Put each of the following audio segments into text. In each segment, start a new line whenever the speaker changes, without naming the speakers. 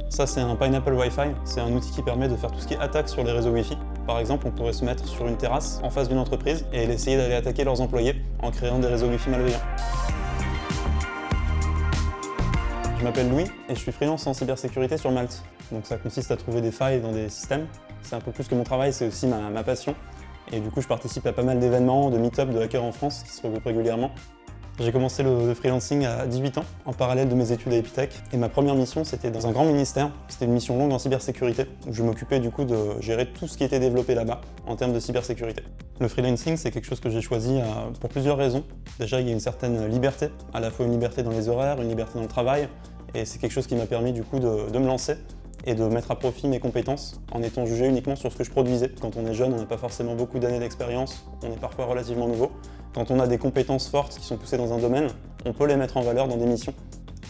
Ça, c'est un Pineapple Wi-Fi. C'est un outil qui permet de faire tout ce qui est attaque sur les réseaux Wi-Fi. Par exemple, on pourrait se mettre sur une terrasse en face d'une entreprise et essayer d'aller attaquer leurs employés en créant des réseaux Wi-Fi malveillants. Je m'appelle Louis et je suis freelance en cybersécurité sur Malte. Donc ça consiste à trouver des failles dans des systèmes. C'est un peu plus que mon travail, c'est aussi ma passion. Et du coup, je participe à pas mal d'événements, de meet-up, de hackers en France qui se regroupent régulièrement. J'ai commencé le freelancing à 18 ans, en parallèle de mes études à Epitech. Et ma première mission, c'était dans un grand ministère. C'était une mission longue en cybersécurité, où je m'occupais du coup de gérer tout ce qui était développé là-bas, en termes de cybersécurité. Le freelancing, c'est quelque chose que j'ai choisi pour plusieurs raisons. Déjà, il y a une certaine liberté, à la fois une liberté dans les horaires, une liberté dans le travail. Et c'est quelque chose qui m'a permis du coup de me lancer et de mettre à profit mes compétences en étant jugé uniquement sur ce que je produisais. Quand on est jeune, on n'a pas forcément beaucoup d'années d'expérience, on est parfois relativement nouveau. Quand on a des compétences fortes qui sont poussées dans un domaine, on peut les mettre en valeur dans des missions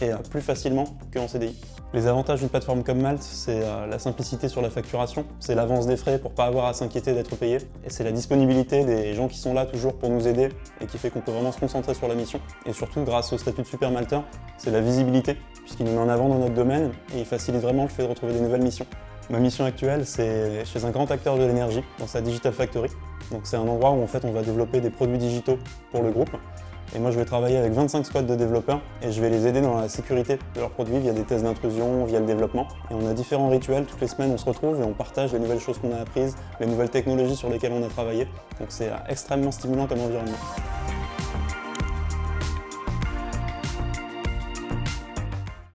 et plus facilement qu'en CDI. Les avantages d'une plateforme comme Malte, c'est la simplicité sur la facturation, c'est l'avance des frais pour ne pas avoir à s'inquiéter d'être payé, et c'est la disponibilité des gens qui sont là toujours pour nous aider et qui fait qu'on peut vraiment se concentrer sur la mission. Et surtout, grâce au statut de super malteur, c'est la visibilité, puisqu'il nous met en avant dans notre domaine et il facilite vraiment le fait de retrouver des nouvelles missions. Ma mission actuelle, c'est chez un grand acteur de l'énergie, dans sa Digital Factory. Donc c'est un endroit où en fait on va développer des produits digitaux pour le groupe. Et moi je vais travailler avec 25 squads de développeurs et je vais les aider dans la sécurité de leurs produits via des tests d'intrusion, via le développement. Et on a différents rituels, toutes les semaines on se retrouve et on partage les nouvelles choses qu'on a apprises, les nouvelles technologies sur lesquelles on a travaillé. Donc c'est extrêmement stimulant comme environnement.